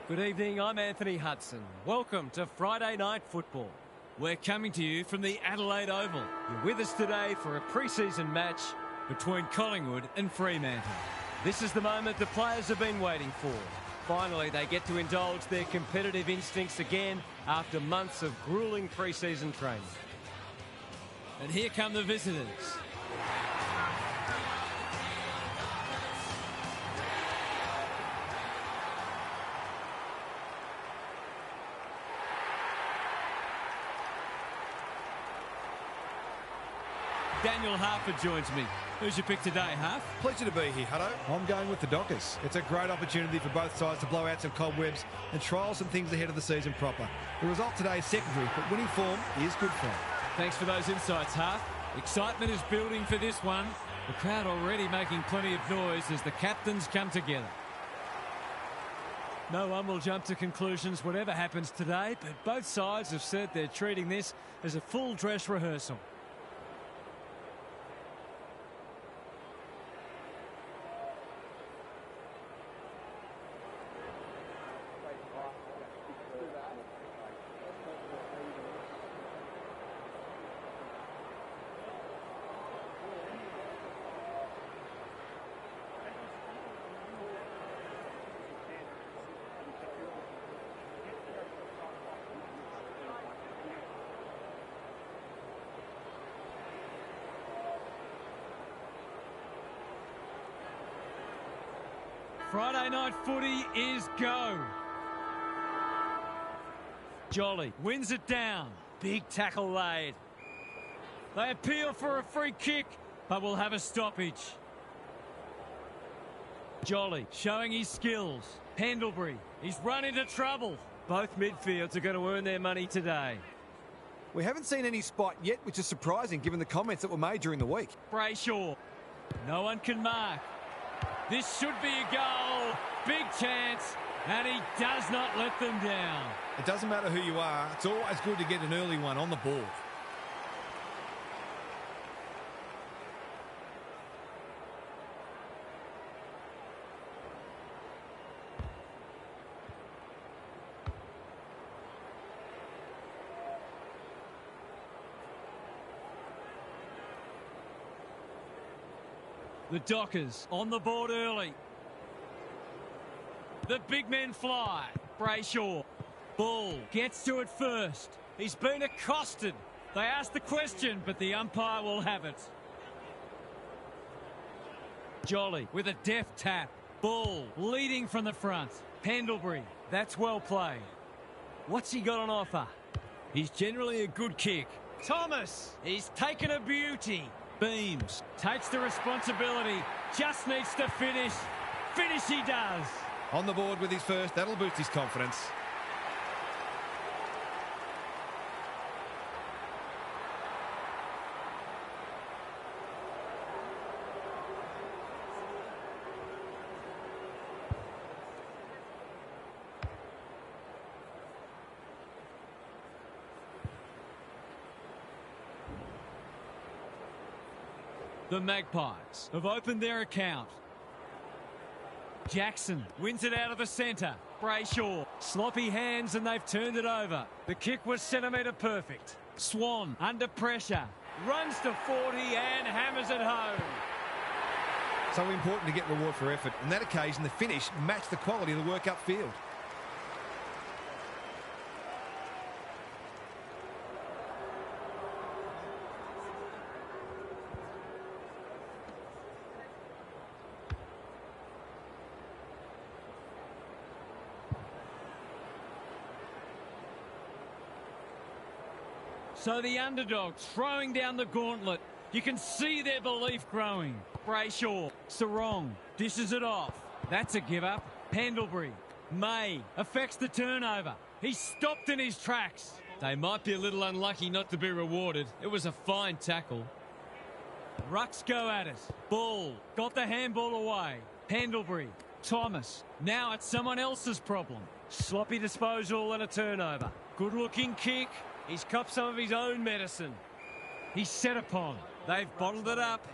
Good evening, I'm Anthony Hudson. Welcome to Friday Night Football. We're coming to you from the Adelaide Oval. You're with us today for a pre-season match between Collingwood and Fremantle. This is the moment the players have been waiting for. Finally, they get to indulge their competitive instincts again after months of grueling pre-season training. And here come the visitors. Daniel Harford joins me. Who's your pick today, Harf? Pleasure to be here, Hutto. I'm going with the Dockers. It's a great opportunity for both sides to blow out some cobwebs and trial some things ahead of the season proper. The result today is secondary, but winning form is good form. Thanks for those insights, Harf. Excitement is building for this one. The crowd already making plenty of noise as the captains come together. No one will jump to conclusions whatever happens today, but both sides have said they're treating this as a full dress rehearsal. Friday night footy is go. Jolly wins it down. Big tackle laid. They appeal for a free kick, but will have a stoppage. Jolly showing his skills. Pendlebury, he's run into trouble. Both midfields are going to earn their money today. We haven't seen any spot yet, which is surprising given the comments that were made during the week. Brayshaw, no one can mark. This should be a goal. Big chance. And he does not let them down. It doesn't matter who you are. It's always good to get an early one on the ball. The Dockers on the board early. The big men fly. Brayshaw. Ball gets to it first. He's been accosted. They asked the question, but the umpire will have it. Jolly with a deft tap. Ball leading from the front. Pendlebury. That's well played. What's he got on offer? He's generally a good kick. Thomas. He's taken a beauty. Beams takes the responsibility, just needs to finish. Finish he does. On the board with his first, that'll boost his confidence. The Magpies have opened their account. Jackson wins it out of the centre. Brayshaw, sloppy hands and they've turned it over. The kick was centimetre perfect. Swan under pressure, runs to 40 and hammers it home. So important to get reward for effort. On that occasion, the finish matched the quality of the work upfield. So the underdogs throwing down the gauntlet. You can see their belief growing. Brayshaw, Sarong, dishes it off. That's a give up. Pendlebury, May affects the turnover. He's stopped in his tracks. They might be a little unlucky not to be rewarded. It was a fine tackle. Rucks go at it. Ball, got the handball away. Pendlebury, Thomas. Now it's someone else's problem. Sloppy disposal and a turnover. Good looking kick. He's copped some of his own medicine. He's set upon. They've bottled it up.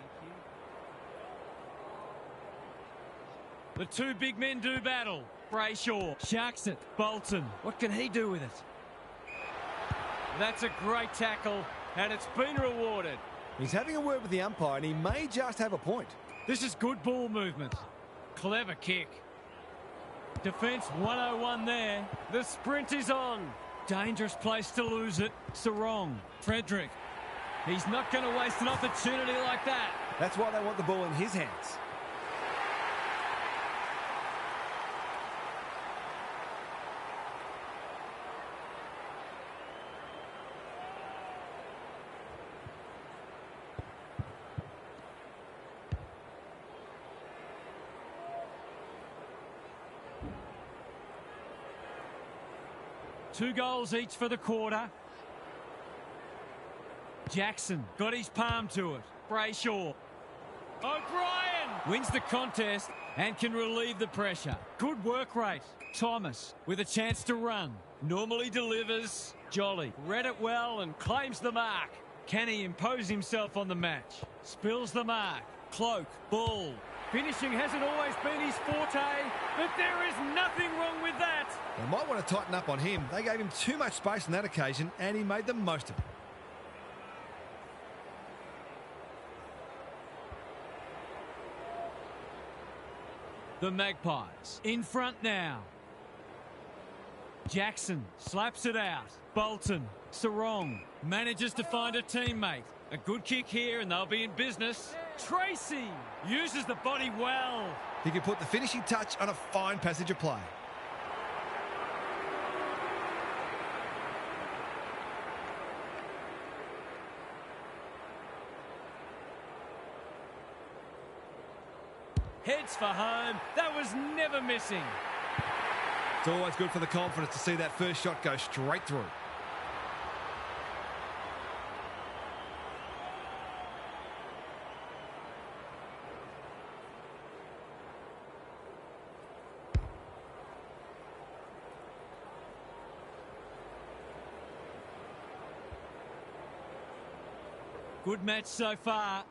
The two big men do battle. Brayshaw sharks it. Bolton, what can he do with it? That's a great tackle, and it's been rewarded. He's having a word with the umpire, and he may just have a point. This is good ball movement. Clever kick. Defence 101 there. The sprint is on. Dangerous place to lose it. Sarong. Frederick. He's not going to waste an opportunity like that. That's why they want the ball in his hands. Two goals each for the quarter. Jackson got his palm to it. Brayshaw. O'Brien wins the contest and can relieve the pressure. Good work rate. Thomas with a chance to run. Normally delivers. Jolly read it well and claims the mark. Can he impose himself on the match? Spills the mark. Cloak. Ball. Finishing hasn't always been his forte, but there is nothing wrong with that. They might want to tighten up on him. They gave him too much space on that occasion, and he made the most of it. The Magpies in front now. Jackson slaps it out. Bolton. Sarong manages to find a teammate. A good kick here and they'll be in business. Tracy uses the body well. He can put the finishing touch on a fine passage of play. Heads for home. That was never missing. It's always good for the confidence to see that first shot go straight through. Good match so far.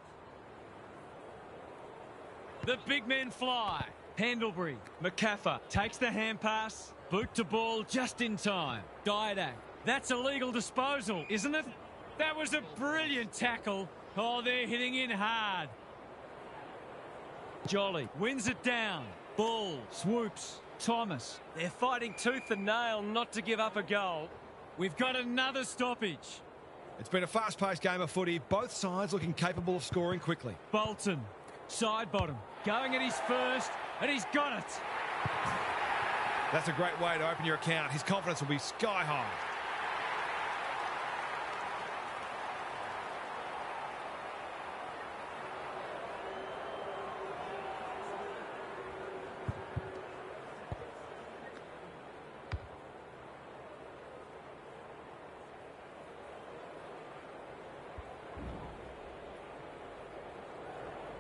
The big men fly. Pendlebury. McCaffer takes the hand pass. Boot to ball just in time. Didak. That's a legal disposal, isn't it? That was a brilliant tackle. Oh, they're hitting in hard. Jolly wins it down. Ball swoops. Thomas. They're fighting tooth and nail not to give up a goal. We've got another stoppage. It's been a fast-paced game of footy. Both sides looking capable of scoring quickly. Bolton. Side bottom. Going at his first, and he's got it. That's a great way to open your account. His confidence will be sky high.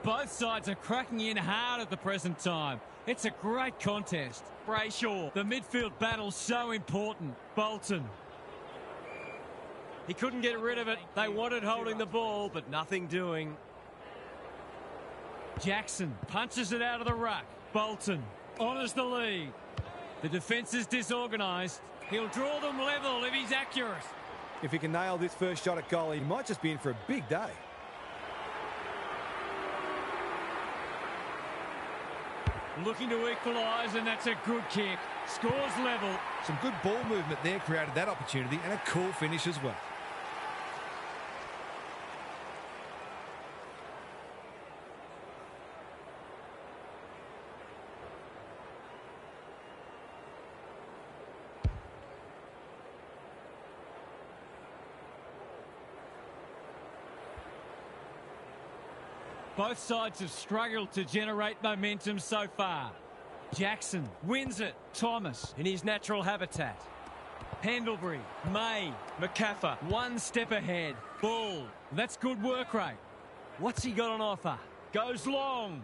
Both sides are cracking in hard at the present time. It's a great contest. Brayshaw, the midfield battle's so important. Bolton. He couldn't get rid of it. They wanted holding the ball, but nothing doing. Jackson punches it out of the ruck. Bolton honours the lead. The defence is disorganised. He'll draw them level if he's accurate. If he can nail this first shot at goal, he might just be in for a big day. Looking to equalise, and that's a good kick. Scores level. Some good ball movement there created that opportunity, and a cool finish as well. Both sides have struggled to generate momentum so far. Jackson wins it. Thomas in his natural habitat. Pendlebury, May, McCaffer, one step ahead. Ball, that's good work rate. What's he got on offer? Goes long.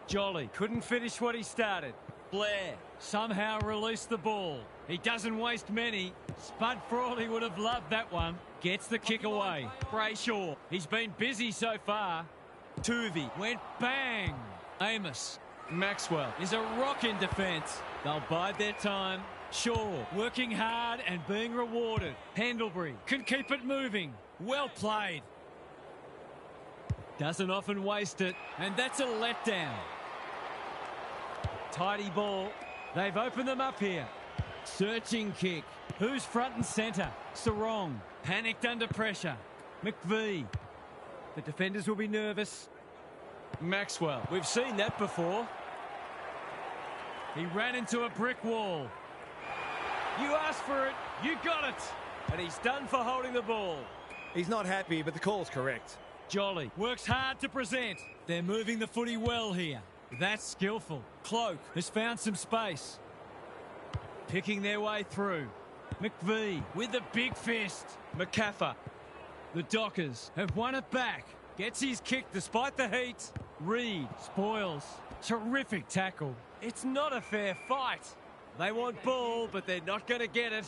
Jolly couldn't finish what he started. Blair somehow released the ball. He doesn't waste many. Spud Frawley would have loved that one. Gets the kick away. Brayshaw, he's been busy so far. Tuvey went bang. Amos Maxwell is a rock in defence. They'll bide their time. Shaw working hard and being rewarded. Pendlebury can keep it moving. Well played. Doesn't often waste it, and that's a letdown. Tidy ball. They've opened them up here. Searching kick. Who's front and centre? Sarong. Panicked under pressure. McVie. The defenders will be nervous. Maxwell. We've seen that before. He ran into a brick wall. You asked for it, you got it. And he's done for holding the ball. He's not happy, but the call's correct. Jolly works hard to present. They're moving the footy well here. That's skillful. Cloak has found some space. Picking their way through. McVie with the big fist. McCaffer. The Dockers have won it back. Gets his kick despite the heat. Reed spoils. Terrific tackle. It's not a fair fight. They want ball, but they're not going to get it.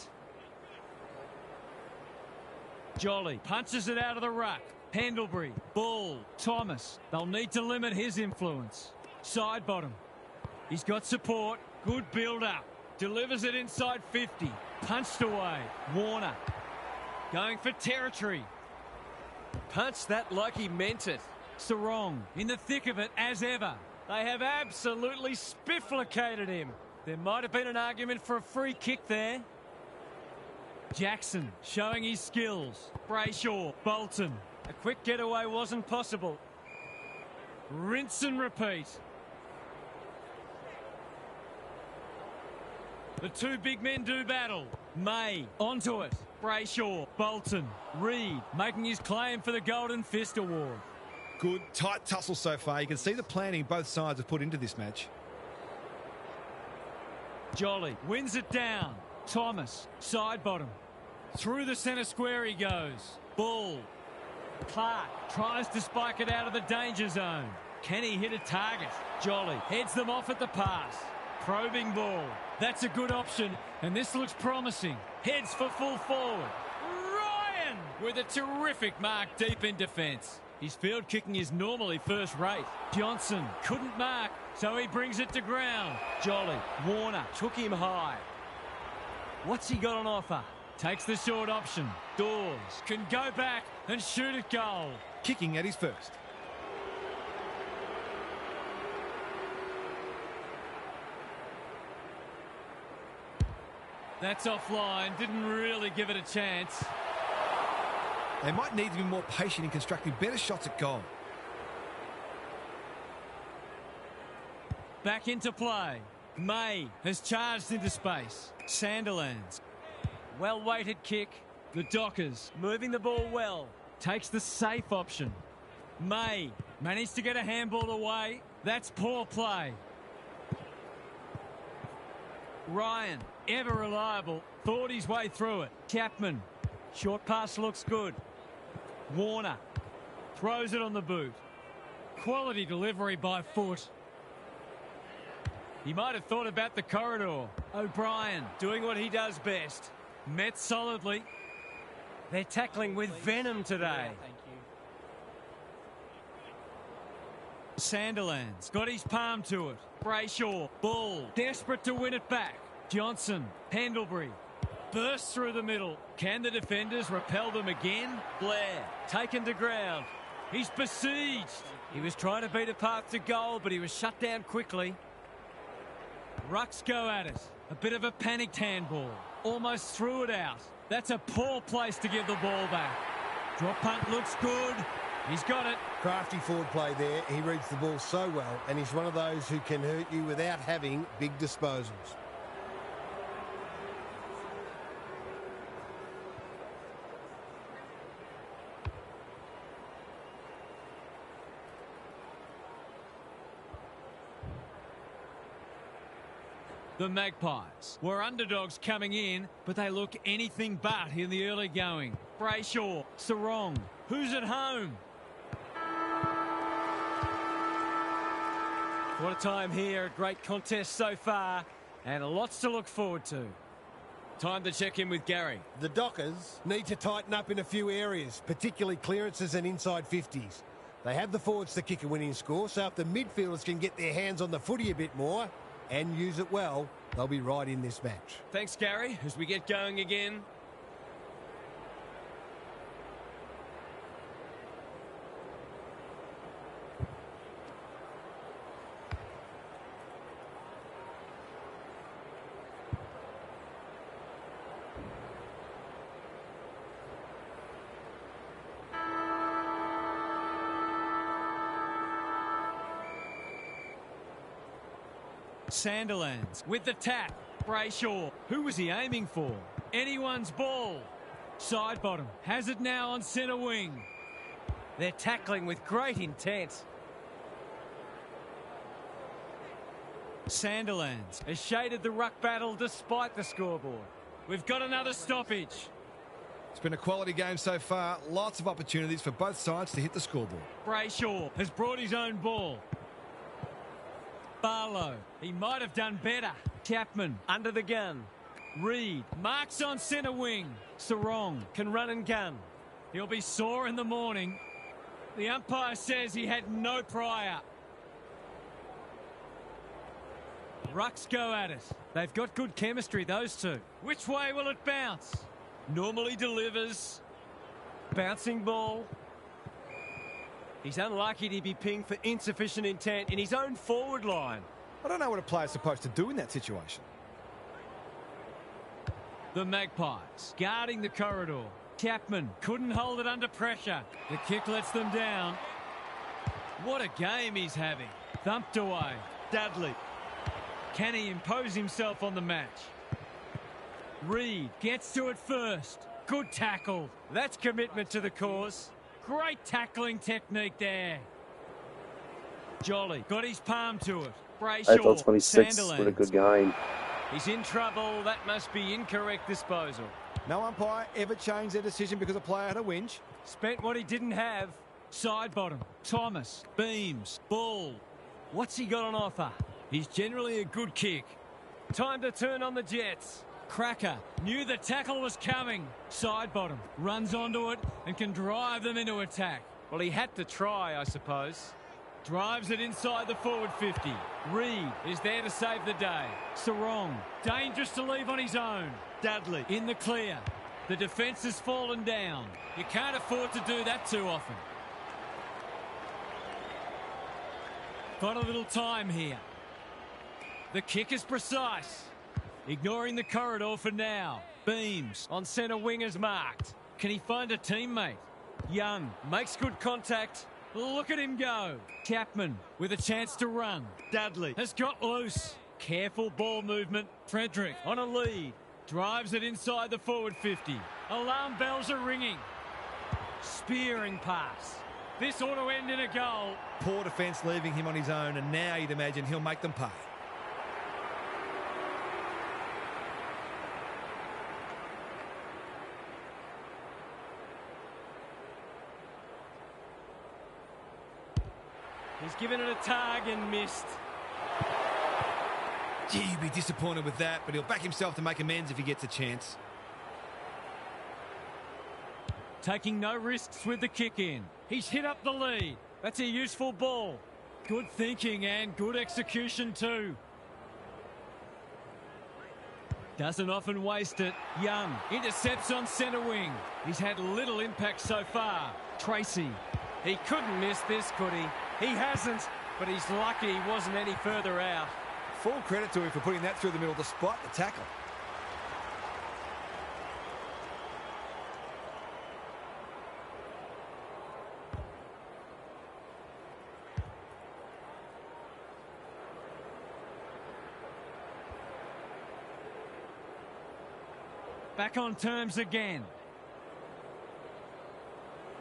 Jolly punches it out of the ruck. Pendlebury, ball, Thomas. They'll need to limit his influence. Side bottom. He's got support. Good build-up. Delivers it inside 50. Punched away. Warner. Going for territory. Punched that like he meant it. Sarong in the thick of it as ever. They have absolutely spifflicated him. There might have been an argument for a free kick there. Jackson showing his skills. Brayshaw, Bolton. A quick getaway wasn't possible. Rinse and repeat. The two big men do battle. May onto it. Brayshaw, Bolton, Reed making his claim for the Golden Fist Award. Good, tight tussle so far. You can see the planning both sides have put into this match. Jolly wins it down. Thomas, side bottom. Through the centre square he goes. Ball. Clark tries to spike it out of the danger zone. Can he hit a target? Jolly heads them off at the pass. Probing ball. That's a good option, and this looks promising. Heads for full forward. Ryan with a terrific mark deep in defence. His field kicking is normally first rate. Johnson couldn't mark, so he brings it to ground. Jolly, Warner took him high. What's he got on offer? Takes the short option. Dawes can go back and shoot at goal. Kicking at his first. That's offline. Didn't really give it a chance. They might need to be more patient in constructing better shots at goal. Back into play. May has charged into space. Sandilands. Well-weighted kick. The Dockers moving the ball well. Takes the safe option. May managed to get a handball away. That's poor play. Ryan, ever reliable, thought his way through it. Chapman, short pass looks good. Warner throws it on the boot. Quality delivery by foot. He might have thought about the corridor. O'Brien doing what he does best. Met solidly. They're tackling with venom today. Sandilands got his palm to it. Brayshaw, ball, desperate to win it back. Johnson, Pendlebury, bursts through the middle. Can the defenders repel them again? Blair, taken to ground. He's besieged. He was trying to beat a path to goal, but he was shut down quickly. Rucks go at it. A bit of a panicked handball. Almost threw it out. That's a poor place to give the ball back. Drop punt looks good. He's got it. Crafty forward play there. He reads the ball so well, and he's one of those who can hurt you without having big disposals. The Magpies were underdogs coming in, but they look anything but in the early going. Brayshaw, Sarong, who's at home? What a time here, a great contest so far, and lots to look forward to. Time to check in with Gary. The Dockers need to tighten up in a few areas, particularly clearances and inside 50s. They have the forwards to kick a winning score, so if the midfielders can get their hands on the footy a bit more and use it well, they'll be right in this match. Thanks, Gary, as we get going again. Sandilands with the tap. Brayshaw. Who was he aiming for? Anyone's ball. Side bottom. Has it now on centre wing. They're tackling with great intent. Sandilands has shaded the ruck battle despite the scoreboard. We've got another stoppage. It's been a quality game so far. Lots of opportunities for both sides to hit the scoreboard. Brayshaw has brought his own ball. Barlow, he might have done better. Chapman under the gun. Reed marks on centre wing. Sarong can run and gun. He'll be sore in the morning. The umpire says he had no prior. Rucks go at it. They've got good chemistry, those two. Which way will it bounce? Normally delivers. Bouncing ball. He's unlucky to be pinged for insufficient intent in his own forward line. I don't know what a player's supposed to do in that situation. The Magpies guarding the corridor. Chapman couldn't hold it under pressure. The kick lets them down. What a game he's having. Thumped away. Dudley. Can he impose himself on the match? Reed gets to it first. Good tackle. That's commitment to the cause. Great tackling technique there. Jolly got his palm to it. Brayshaw, AFL 26 Sandilands. with a good game. He's in trouble. That must be incorrect disposal. No umpire ever changed their decision because a player had a whinge. Spent what he didn't have. Side bottom. Thomas. Beams. Ball. What's he got on offer? He's generally a good kick. Time to turn on the Jets. Cracker knew the tackle was coming. Side bottom. Runs onto it and can drive them into attack. Well, he had to try, I suppose. Drives it inside the forward 50. Reed is there to save the day. Sarong, dangerous to leave on his own. Dudley in the clear. The defence has fallen down. You can't afford to do that too often. Got a little time here. The kick is precise. Ignoring the corridor for now. Beams on centre wing is marked. Can he find a teammate? Young makes good contact. Look at him go. Chapman with a chance to run. Dudley has got loose. Careful ball movement. Frederick on a lead. Drives it inside the forward 50. Alarm bells are ringing. Spearing pass. This ought to end in a goal. Poor defence leaving him on his own, and now you'd imagine he'll make them pay. He's given it a tug and missed. Gee, he'd be disappointed with that, but he'll back himself to make amends if he gets a chance. Taking no risks with the kick in. He's hit up the lead. That's a useful ball. Good thinking and good execution too. Doesn't often waste it. Young intercepts on centre wing. He's had little impact so far. Tracy. He couldn't miss this, could he? He hasn't, but he's lucky he wasn't any further out. Full credit to him for putting that through the middle despite the tackle. Back on terms again.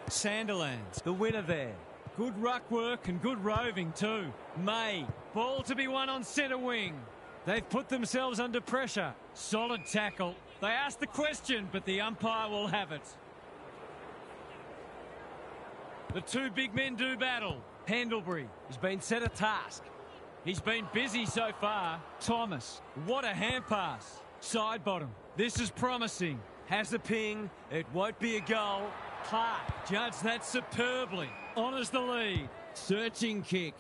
Sandilands, the winner there. Good ruck work and good roving too. May, ball to be won on centre wing. They've put themselves under pressure. Solid tackle. They asked the question, but the umpire will have it. The two big men do battle. Pendlebury has been set a task. He's been busy so far. Thomas, what a hand pass. Side bottom. This is promising. Has a ping. It won't be a goal. Clark judged that superbly. Honours the lead. Searching kick.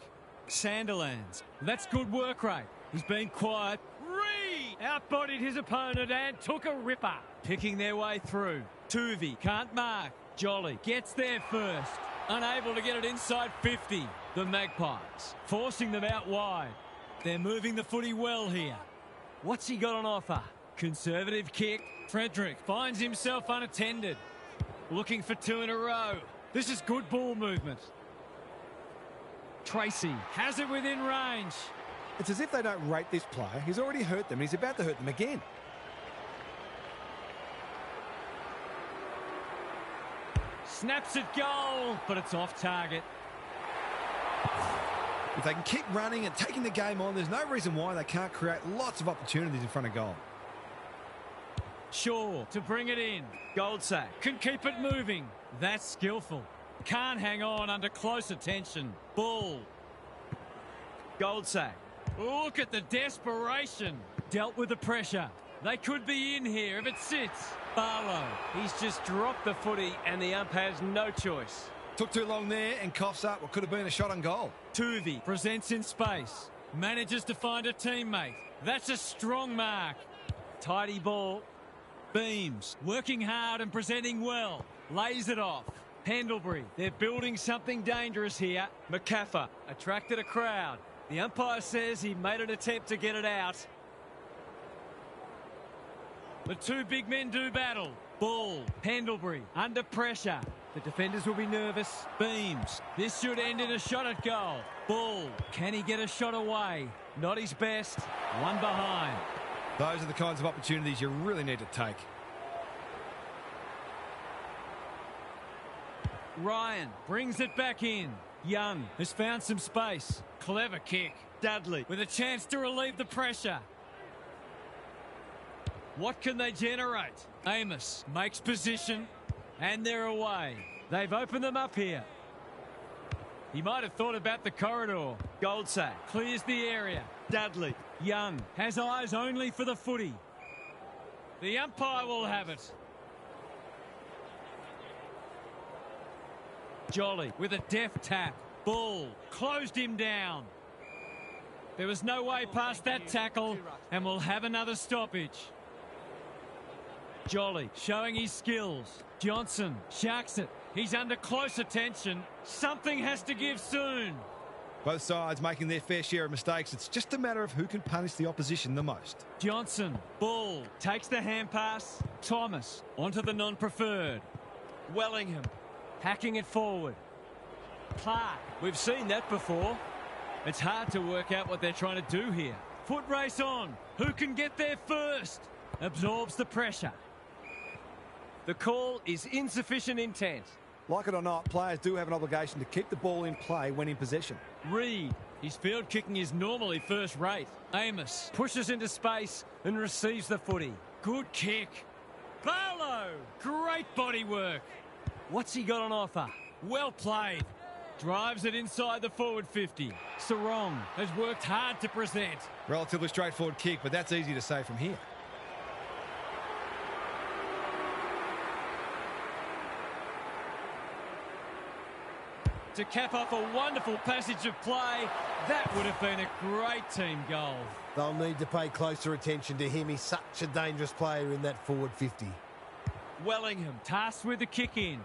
Sandilands. That's good work rate. He's been quiet. Reed outbodied his opponent and took a ripper. Picking their way through. Tuvey can't mark. Jolly gets there first. Unable to get it inside 50. The Magpies forcing them out wide. They're moving the footy well here. What's he got on offer? Conservative kick. Frederick finds himself unattended. Looking for two in a row. This is good ball movement. Tracy has it within range. It's as if they don't rate this player. He's already hurt them. He's about to hurt them again. Snaps at goal, but it's off target. If they can keep running and taking the game on, there's no reason why they can't create lots of opportunities in front of goal. Shaw to bring it in. Goldsack can keep it moving. That's skillful. Can't hang on under close attention. Ball. Goldsack. Look at the desperation. Dealt with the pressure. They could be in here if it sits. Barlow. He's just dropped the footy and the ump has no choice. Took too long there and coughs up what could have been a shot on goal. Tuvey presents in space. Manages to find a teammate. That's a strong mark. Tidy ball. Beams working hard and presenting well. Lays it off. Pendlebury. They're building something dangerous here. McCaffer attracted a crowd. The umpire says he made an attempt to get it out. The two big men do battle. Ball. Pendlebury under pressure. The defenders will be nervous. Beams. This should end in a shot at goal. Ball. Can he get a shot away? Not his best. One behind. Those are the kinds of opportunities you really need to take. Ryan brings it back in. Young has found some space. Clever kick. Dudley with a chance to relieve the pressure. What can they generate? Amos makes position and they're away. They've opened them up here. He might have thought about the corridor. Goldsack clears the area. Dudley. Young has eyes only for the footy. The umpire will have it. Jolly with a deft tap. Ball closed him down. There was no way past that tackle and we'll have another stoppage. Jolly showing his skills. Johnson sharks it. He's under close attention. Something has to give soon. Both sides making their fair share of mistakes. It's just a matter of who can punish the opposition the most. Johnson, ball, takes the hand pass. Thomas onto the non-preferred. Wellingham hacking it forward. Clark, we've seen that before. It's hard to work out what they're trying to do here. Foot race on. Who can get there first? Absorbs the pressure. The call is insufficient intent. Like it or not, players do have an obligation to keep the ball in play when in possession. Reed, his field kicking is normally first rate. Amos pushes into space and receives the footy. Good kick. Barlow, great body work. What's he got on offer? Well played. Drives it inside the forward 50. Sarong has worked hard to present. Relatively straightforward kick, but that's easy to say from here. To cap off a wonderful passage of play, that would have been a great team goal. They'll need to pay closer attention to him. He's such a dangerous player in that forward 50. Wellingham tasked with the kick in.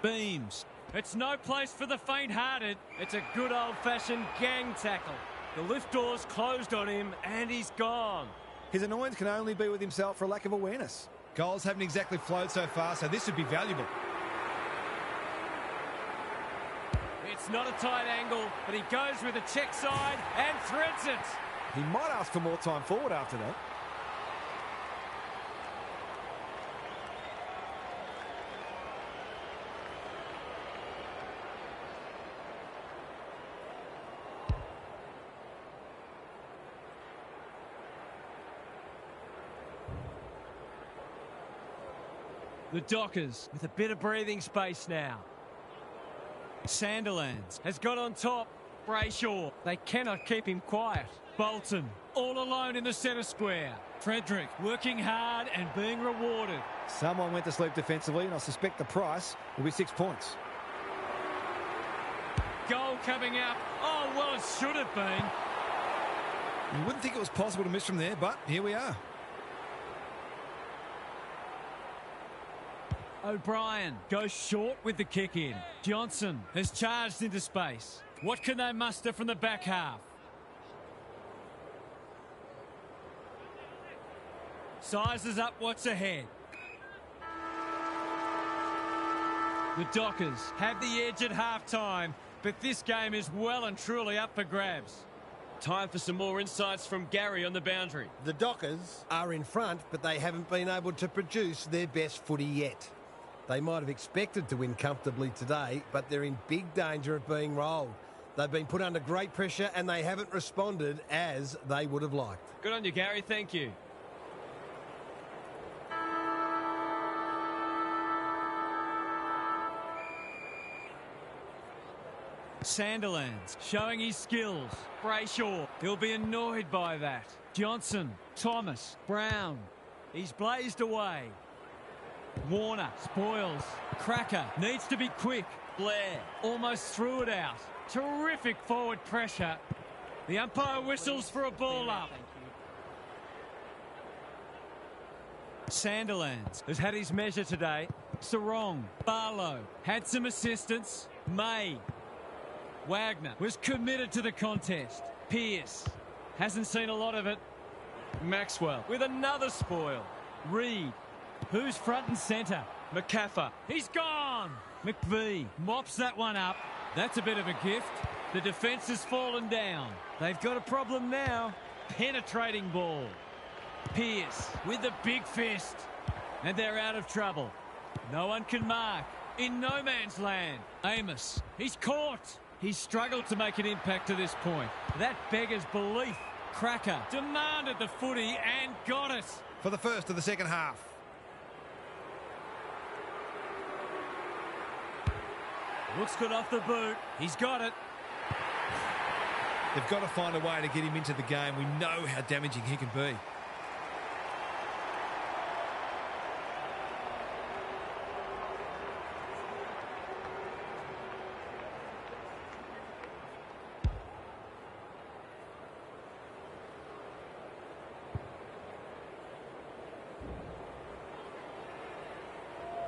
Beams. It's no place for the faint-hearted. It's a good old-fashioned gang tackle. The lift door's closed on him and he's gone. His annoyance can only be with himself for a lack of awareness. Goals haven't exactly flowed so far, so this would be valuable. It's not a tight angle, but he goes with a check side and threads it. He might ask for more time forward after that. The Dockers with a bit of breathing space now. Sandilands has got on top. Brayshaw, they cannot keep him quiet. Bolton, all alone in the centre square. Frederick working hard and being rewarded. Someone went to sleep defensively, and I suspect the price will be 6 points. Goal coming up. Oh, well, it should have been. You wouldn't think it was possible to miss from there, but here we are. O'Brien goes short with the kick in. Johnson has charged into space. What can they muster from the back half? Sizes up what's ahead. The Dockers have the edge at half-time, but this game is well and truly up for grabs. Time for some more insights from Gary on the boundary. The Dockers are in front, but they haven't been able to produce their best footy yet. They might have expected to win comfortably today, but they're in big danger of being rolled. They've been put under great pressure and they haven't responded as they would have liked. Good on you, Gary. Thank you. Sandilands showing his skills. Brayshaw, he'll be annoyed by that. Johnson, Thomas, Brown. He's blazed away. Warner spoils. Cracker needs to be quick. Blair almost threw it out. Terrific forward pressure. The umpire whistles for a ball up. Sandilands has had his measure today. Sarong, Barlow had some assistance. May. Wagner was committed to the contest. Pearce hasn't seen a lot of it. Maxwell with another spoil. Reed, who's front and centre? McCaffer. He's gone. McVee mops that one up. That's a bit of a gift. The defence has fallen down. They've got a problem now. Penetrating ball. Pearce with the big fist. And they're out of trouble. No one can mark. In no man's land. Amos, he's caught. He's struggled to make an impact to this point. That beggars belief. Cracker demanded the footy and got it. For the first of the second half. Looks good off the boot. He's got it. They've got to find a way to get him into the game. We know how damaging he can be.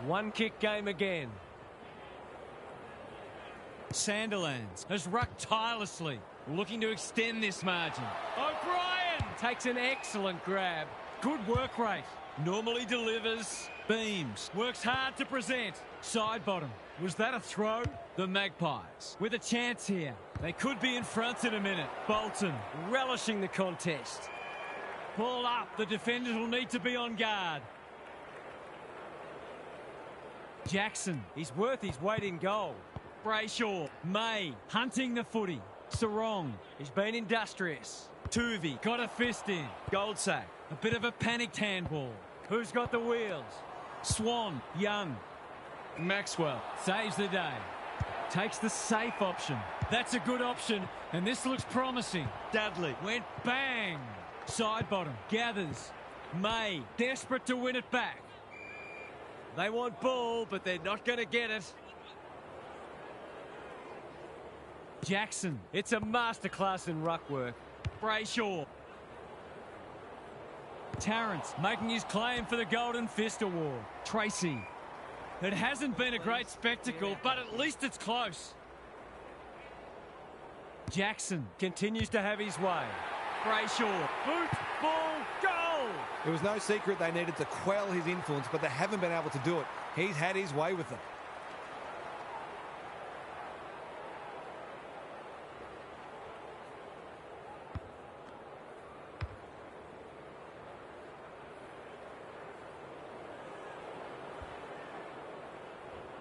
One kick game again. Sandilands has rucked tirelessly, looking to extend this margin. O'Brien takes an excellent grab. Good work rate. Normally delivers. Beams works hard to present. Side bottom. Was that a throw? The Magpies with a chance here. They could be in front in a minute. Bolton relishing the contest. Ball up. The defenders will need to be on guard. Jackson, he's worth his weight in gold. Brayshaw, May, hunting the footy. Sarong, he's been industrious. Tuvey, got a fist in. Goldsack, a bit of a panicked handball. Who's got the wheels? Swan, Young. Maxwell, saves the day. Takes the safe option. That's a good option, and this looks promising. Dudley went bang. Side bottom, gathers. May, desperate to win it back. They want ball, but they're not going to get it. Jackson, it's a masterclass in ruck work. Brayshaw. Tarrant making his claim for the Golden Fist Award. Tracy. It hasn't been a great spectacle, but at least it's close. Jackson continues to have his way. Brayshaw. Boot, ball, goal! It was no secret they needed to quell his influence, but they haven't been able to do it. He's had his way with them.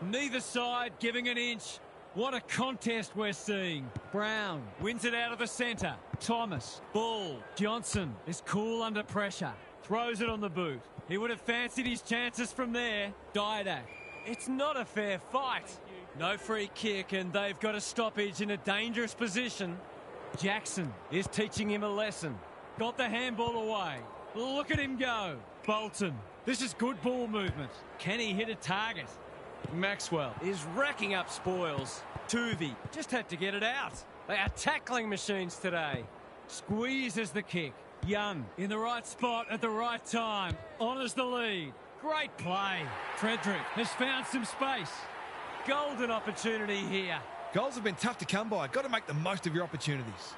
Neither side giving an inch. What a contest we're seeing. Brown wins it out of the centre. Thomas, Ball, Johnson is cool under pressure. Throws it on the boot. He would have fancied his chances from there. Didak. It's not a fair fight. No free kick, and they've got a stoppage in a dangerous position. Jackson is teaching him a lesson. Got the handball away. Look at him go. Bolton This is good ball movement. Can he hit a target? Maxwell is racking up spoils. Tuvey just had to get it out. They are tackling machines today. Squeezes the kick. Young in the right spot at the right time. Honours the lead. Great play. Frederick has found some space. Golden opportunity here. Goals have been tough to come by. Got to make the most of your opportunities.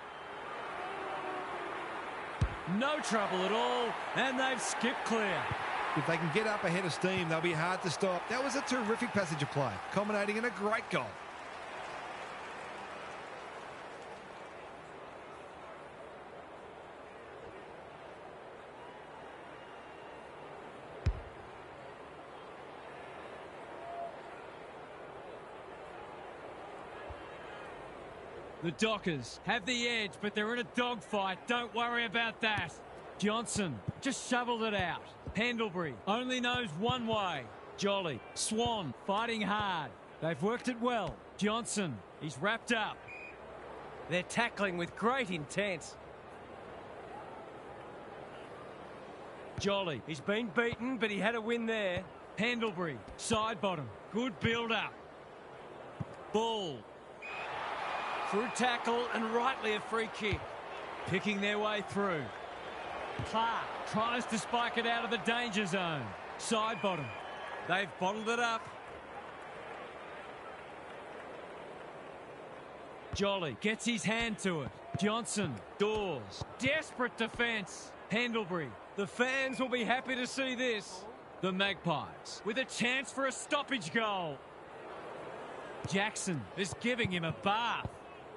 No trouble at all, and they've skipped clear. If they can get up ahead of steam, they'll be hard to stop. That was a terrific passage of play, culminating in a great goal. The Dockers have the edge, but they're in a dogfight. Don't worry about that. Johnson just shoveled it out. Pendlebury only knows one way. Jolly, Swan fighting hard. They've worked it well. Johnson, he's wrapped up. They're tackling with great intent. Jolly, He's been beaten, but he had a win there. Pendlebury, side bottom. Good build up. Ball. Through tackle and rightly a free kick. Picking their way through. Clark tries to spike it out of the danger zone. Side bottom. They've bottled it up. Jolly gets his hand to it. Johnson, Dawes. Desperate defence. Pendlebury. The fans will be happy to see this. The Magpies with a chance for a stoppage goal. Jackson is giving him a bath.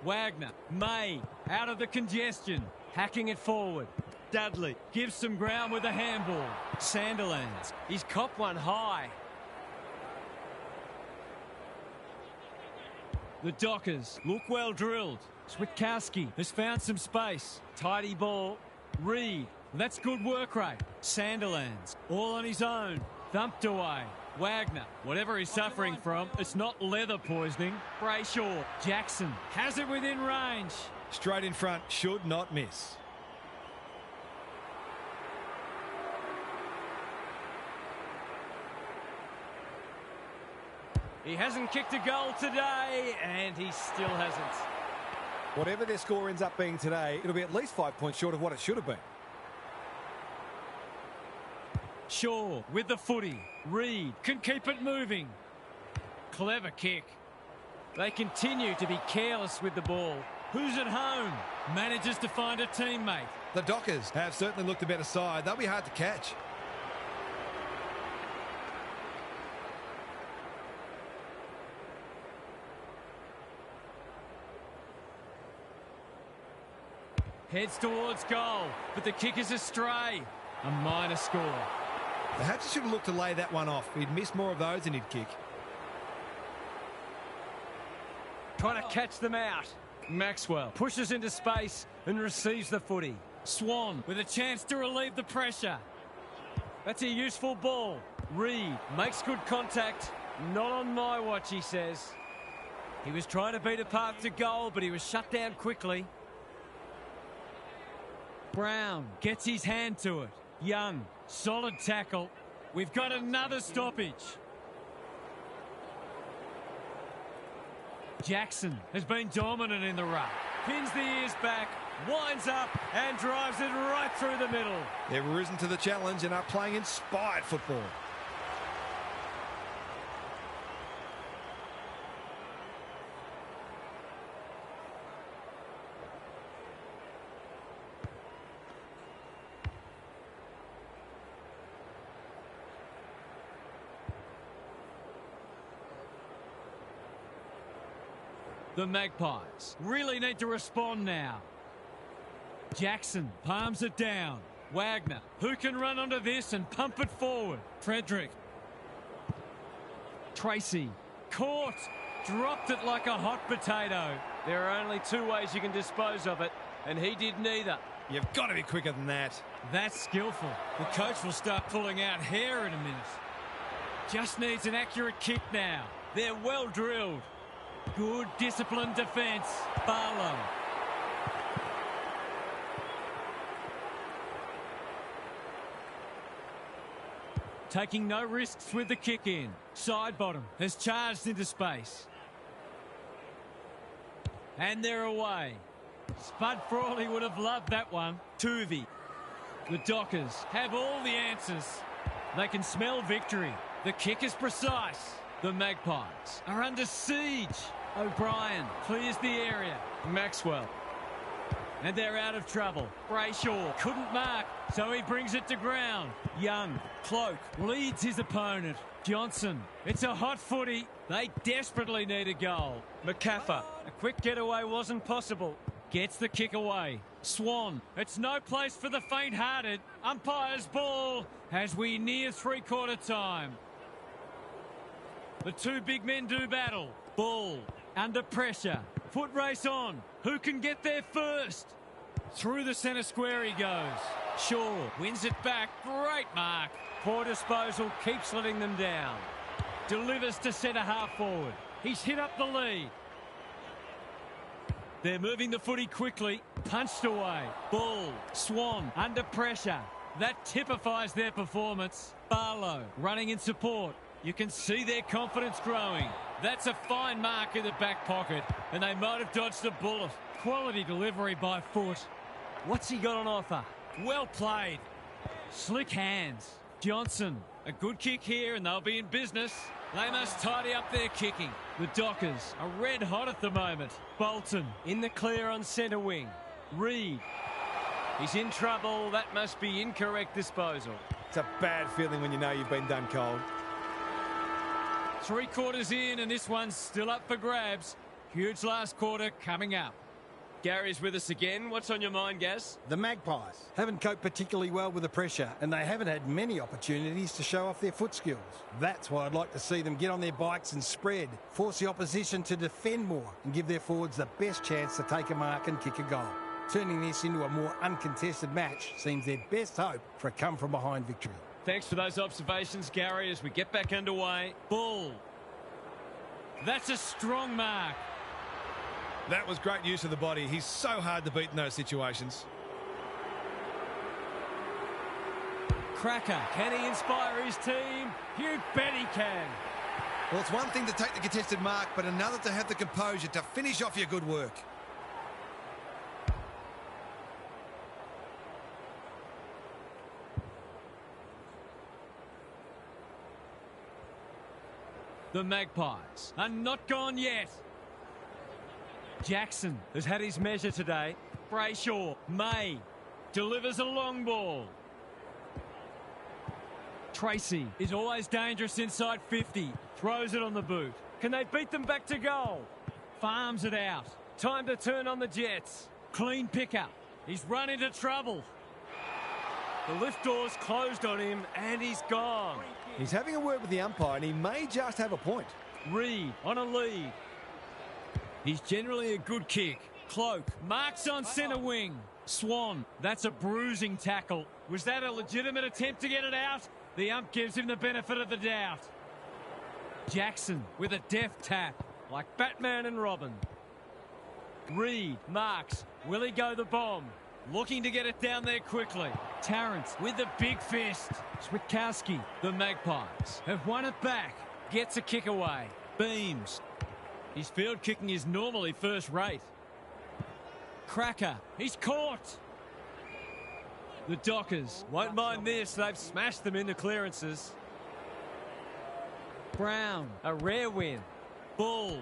Wagner, May, out of the congestion, hacking it forward. Dudley gives some ground with a handball. Sandilands, He's copped one high. the Dockers look well drilled. Switkowski has found some space. Tidy ball. Reed, that's good work rate. Sandilands, all on his own. Thumped away. Wagner, whatever he's suffering from, it's not leather poisoning. Brayshaw, Jackson has it within range. Straight in front, should not miss. He hasn't kicked a goal today, and he still hasn't. Whatever their score ends up being today, it'll be at least 5 points short of what it should have been. Shaw with the footy. Reed can keep it moving. Clever kick. They continue to be careless with the ball. Who's at home? Manages to find a teammate. The Dockers have certainly looked the better side. They'll be hard to catch. Heads towards goal, but the kick is astray. A minor score. Perhaps he should have looked to lay that one off. He'd miss more of those than he'd kick. Trying to catch them out. Maxwell pushes into space and receives the footy. Swan with a chance to relieve the pressure. That's a useful ball. Reed makes good contact. Not on my watch, he says. He was trying to beat a path to goal, but he was shut down quickly. Brown gets his hand to it. Young, solid tackle. We've got another stoppage. Jackson has been dominant in the ruck. Pins the ears back, winds up and drives it right through the middle. They've risen to the challenge and are playing inspired football. The Magpies really need to respond now. Jackson palms it down. Wagner, who can run onto this and pump it forward? Frederick. Tracy, caught, dropped it like a hot potato. There are only two ways you can dispose of it, and he did neither. You've got to be quicker than that. That's skillful. The coach will start pulling out hair in a minute. Just needs an accurate kick now. They're well drilled. Good disciplined defence. Barlow. taking no risks with the kick in. Side bottom has charged into space. And they're away. Spud Frawley would have loved that one. Tuvey. The Dockers have all the answers. They can smell victory. The kick is precise. The Magpies are under siege. O'Brien clears the area. Maxwell. And they're out of trouble. Brayshaw couldn't mark, so he brings it to ground. Young, Cloak, leads his opponent. Johnson, it's a hot footy. They desperately need a goal. McCaffer, a quick getaway wasn't possible. Gets the kick away. Swan, it's no place for the faint-hearted. Umpire's ball as we near three-quarter time. The two big men do battle. Ball, under pressure. Foot race on. Who can get there first? Through the centre square he goes. Shaw wins it back. Great mark. Poor disposal, keeps letting them down. Delivers to centre half forward. He's hit up the lead. They're moving the footy quickly. Punched away. Ball. Swan under pressure. That typifies their performance. Barlow running in support. You can see their confidence growing. That's a fine mark in the back pocket, and they might have dodged a bullet. Quality delivery by Foot. What's he got on offer? Well played. Slick hands. Johnson, a good kick here, and they'll be in business. They must tidy up their kicking. The Dockers are red hot at the moment. Bolton in the clear on centre wing. Reed. He's in trouble. That must be incorrect disposal. It's a bad feeling when you know you've been done cold. 3 quarters in, and this one's still up for grabs. Huge last quarter coming up. Gary's with us again. What's on your mind, Gaz? The Magpies haven't coped particularly well with the pressure, and they haven't had many opportunities to show off their foot skills. That's why I'd like to see them get on their bikes and spread, force the opposition to defend more, and give their forwards the best chance to take a mark and kick a goal. Turning this into a more uncontested match seems their best hope for a come-from-behind victory. Thanks for those observations, Gary, as we get back underway. Ball. That's a strong mark. That was great use of the body. He's so hard to beat in those situations. Cracker, can he inspire his team? You bet he can. Well, it's one thing to take the contested mark, but another to have the composure to finish off your good work. The Magpies are not gone yet. Jackson has had his measure today. Brayshaw, May, delivers a long ball. Tracy is always dangerous inside 50. Throws it on the boot. Can they beat them back to goal? Farms it out. Time to turn on the Jets. Clean pickup. He's run into trouble. The lift door's closed on him and he's gone. He's having a word with the umpire and he may just have a point. Reed on a lead. He's generally a good kick. Cloak marks on centre wing. Swan, that's a bruising tackle. Was that a legitimate attempt to get it out? The ump gives him the benefit of the doubt. Jackson with a deft tap, like Batman and Robin. Reed marks. Will he go the bomb? Looking to get it down there quickly. Tarrant with the big fist. Switkowski, the Magpies have won it back. Gets a kick away. Beams. His field kicking is normally first rate. Cracker, he's caught. The Dockers won't mind this. They've smashed them into clearances. Brown, a rare win. Ball.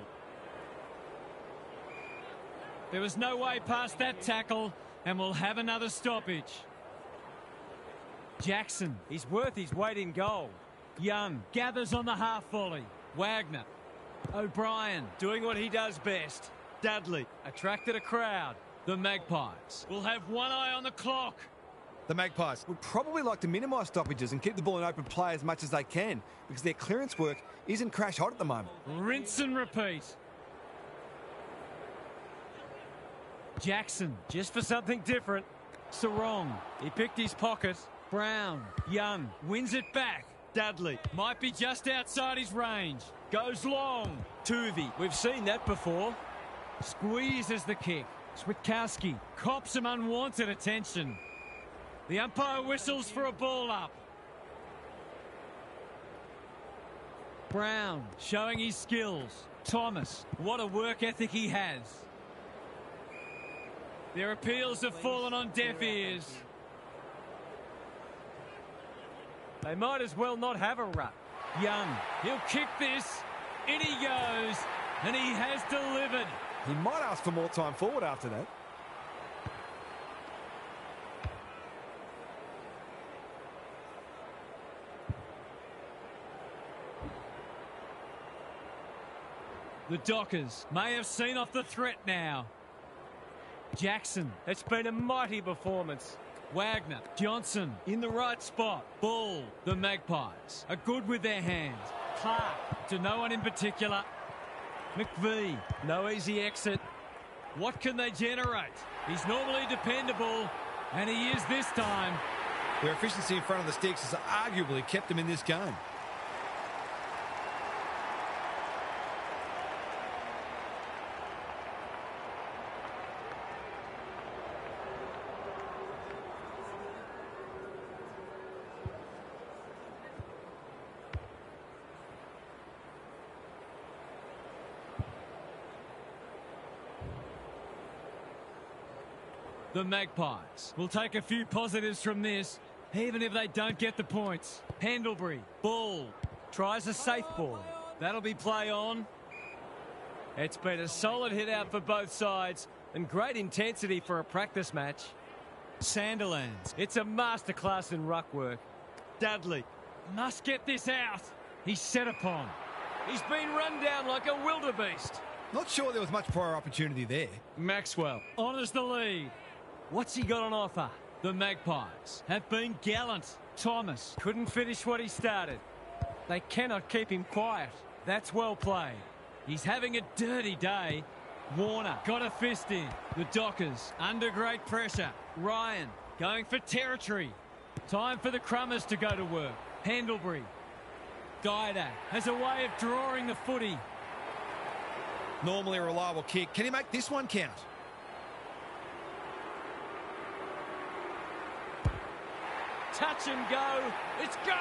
There was no way past that tackle, and we'll have another stoppage. Jackson, he's worth his weight in gold. Young gathers on the half volley. Wagner. O'Brien doing what he does best. Dudley attracted a crowd. The Magpies will have one eye on the clock. The Magpies would probably like to minimise stoppages and keep the ball in open play as much as they can because their clearance work isn't crash hot at the moment. Rinse and repeat. Jackson, just for something different. Sarong, he picked his pocket. Brown, Young, wins it back. Dudley might be just outside his range. Goes long. Tuvey, we've seen that before. Squeezes the kick. Switkowski cops some unwanted attention. The umpire whistles for a ball up. Brown showing his skills. Thomas, what a work ethic he has. Their appeals have fallen on deaf ears. They might as well not have a ruck. Young, he'll kick this. In he goes, and he has delivered. He might ask for more time forward after that. The Dockers may have seen off the threat now. Jackson. It's been a mighty performance. Wagner. Johnson in the right spot. Ball. The Magpies are good with their hands. Clark to no one in particular. McVee. No easy exit. What can they generate? He's normally dependable, and he is this time. Their efficiency in front of the sticks has arguably kept them in this game. The Magpies will take a few positives from this, even if they don't get the points. Pendlebury, ball, tries a safe ball. That'll be play on. It's been a solid hit out for both sides and great intensity for a practice match. Sandilands. It's a masterclass in ruck work. Dudley must get this out. He's set upon. He's been run down like a wildebeest. Not sure there was much prior opportunity there. Maxwell honours the lead. What's he got on offer? The Magpies have been gallant. Thomas Couldn't finish what he started. They cannot keep him quiet. That's well played. He's having a dirty day. Warner got a fist in. The Dockers under great pressure. Ryan going for territory. Time for the Crummers to go to work. Pendlebury. Guida has a way of drawing the footy. Normally a reliable kick. Can he make this one count? Touch and go. It's go.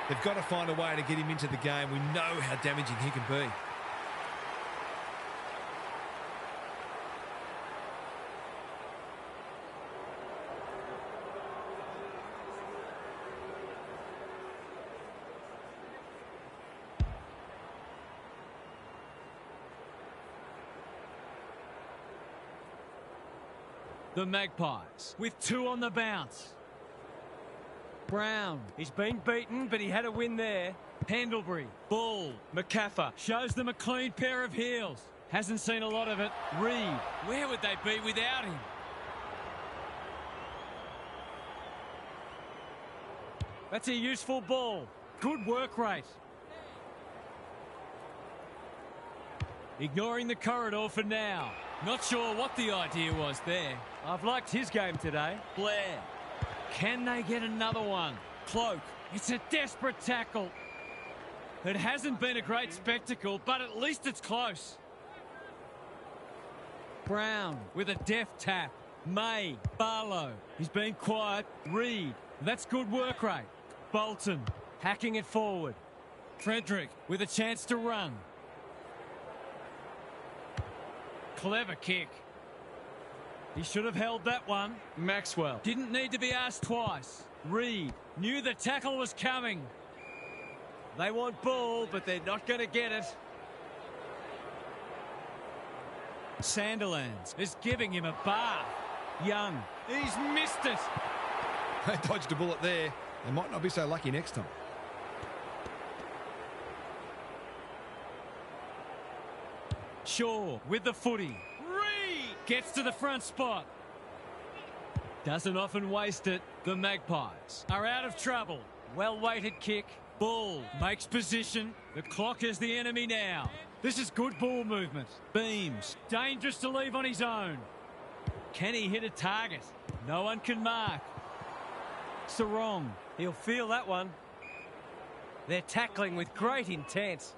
They've got to find a way to get him into the game. We know how damaging he can be. The Magpies with 2 on the bounce. Brown. He's been beaten, but he had a win there. Pendlebury. Ball. McCaffer shows them a clean pair of heels. Hasn't seen a lot of it. Reed. Where would they be without him? That's a useful ball. Good work rate. Ignoring the corridor for now. Not sure what the idea was there. I've liked his game today. Blair. Can they get another one? Cloak. It's a desperate tackle. It hasn't been a great spectacle, but at least it's close. Brown with a deft tap. May. Barlow. He's been quiet. Reed. That's good work rate. Bolton. Hacking it forward. Frederick with a chance to run. Clever kick. He should have held that one. Maxwell didn't need to be asked twice. Reed knew the tackle was coming. They want ball, but they're not going to get it. Sandilands is giving him a bath. Young. He's missed it. They dodged a bullet there. They might not be so lucky next time. Shaw with the footy. Reed gets to the front spot. Doesn't often waste it. The Magpies are out of trouble. Well-weighted kick. Ball makes position. The clock is the enemy now. This is good ball movement. Beams. Dangerous to leave on his own. Can he hit a target? No one can mark. Sarong. He'll feel that one. They're tackling with great intent.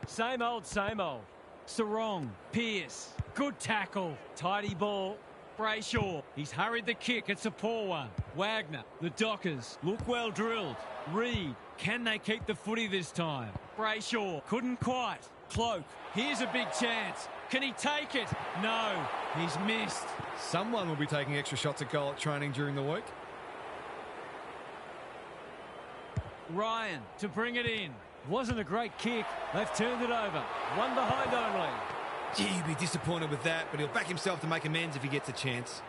Same old, same old. Sarong. Pierce. Good tackle. Tidy ball. Brayshaw, he's hurried the kick. It's a poor one. Wagner, the Dockers, look well drilled. Reed, can they keep the footy this time? Brayshaw, couldn't quite. Cloak, here's a big chance. Can he take it? No, he's missed. Someone will be taking extra shots at goal at training during the week. Ryan to bring it in. Wasn't a great kick. They've turned it over. One behind only. Gee, he'll be disappointed with that, but he'll back himself to make amends if he gets a chance.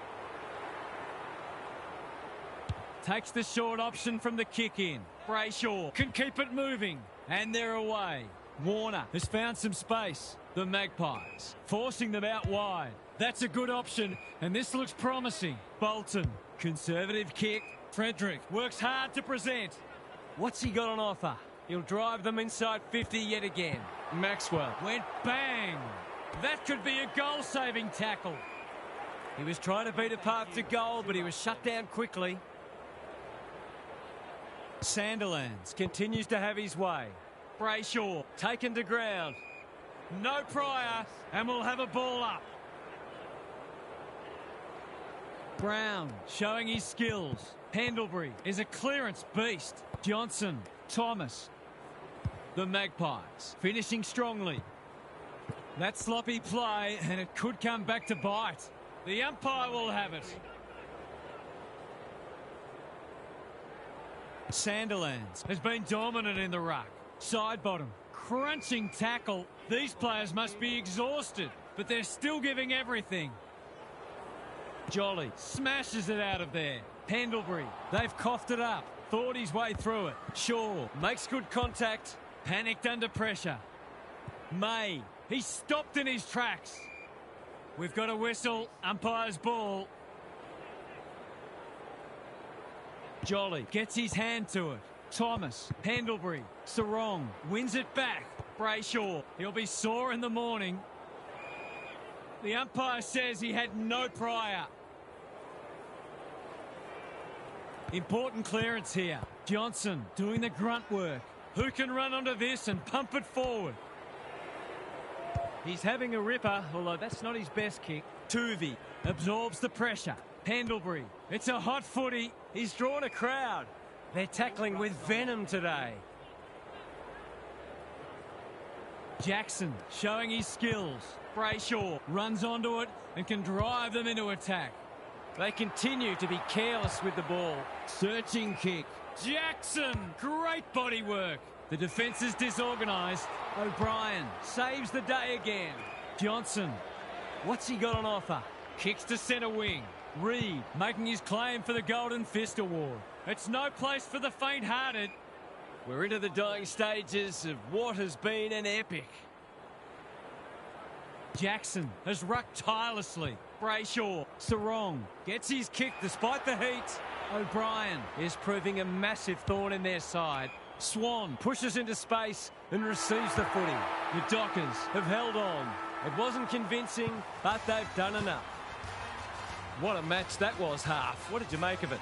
Takes the short option from the kick in. Brayshaw can keep it moving. And they're away. Warner has found some space. The Magpies forcing them out wide. That's a good option, and this looks promising. Bolton, conservative kick. Frederick works hard to present. What's he got on offer? He'll drive them inside 50 yet again. Maxwell Went bang. That could be a goal-saving tackle. He was trying to beat a path to goal, but he was shut down quickly. Sandilands continues to have his way. Brayshaw Taken to ground. no prior, and we'll have a ball up. Brown showing his skills. Pendlebury is a clearance beast. Johnson, Thomas. The Magpies finishing strongly. That sloppy play, and it could come back to bite. The umpire will have it. Sandilands has been dominant in the ruck. Side bottom, crunching tackle. These players must be exhausted, but they're still giving everything. Jolly smashes it out of there. Pendlebury, they've coughed it up. Thought his way through it. Shaw makes good contact. Panicked under pressure. May, he stopped in his tracks. We've got a whistle. Umpire's ball. Jolly gets his hand to it. Thomas, Pendlebury, Sarong wins it back. Brayshaw, he'll be sore in the morning. The umpire says he had no prior. Important clearance here. Johnson doing the grunt work. Who can run onto this and pump it forward? He's having a ripper, although that's not his best kick. Tuvey absorbs the pressure. Pendlebury, it's a hot footy. He's drawn a crowd. They're tackling with venom today. Jackson showing his skills. Brayshaw runs onto it and can drive them into attack. They continue to be careless with the ball. Searching kick. Jackson, great body work. The defence is disorganised. O'Brien saves the day again. Johnson, what's he got on offer? Kicks to centre wing. Reed making his claim for the Golden Fist Award. It's no place for the faint-hearted. We're into the dying stages of what has been an epic. Jackson has rucked tirelessly. Brayshaw, Sarong gets his kick despite the heat. O'Brien Is proving a massive thorn in their side. Swan Pushes into space and receives the footy. The Dockers Have held on. It wasn't convincing, but they've done enough. What a match that was, Half. What did you make of it?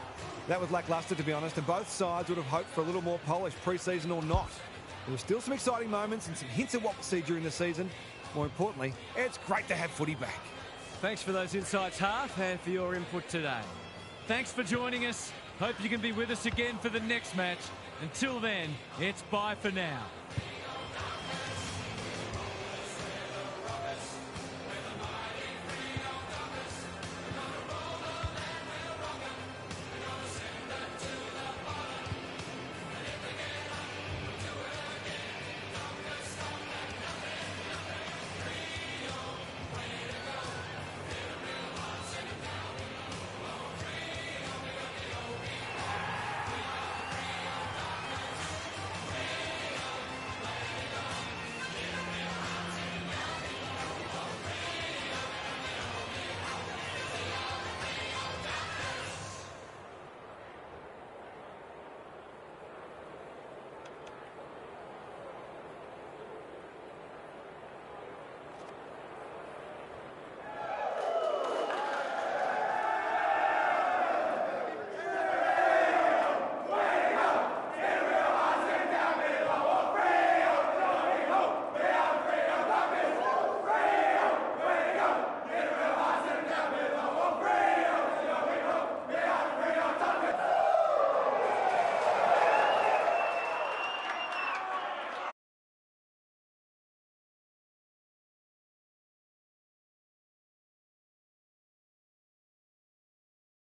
That was lacklustre, to be honest, and both sides would have hoped for a little more polish, pre-season or not. There were still some exciting moments and some hints of what we'll see during the season. More importantly, it's great to have footy back. Thanks for those insights, Half, and for your input today. Thanks for joining us. Hope you can be with us again for the next match. Until then, it's bye for now.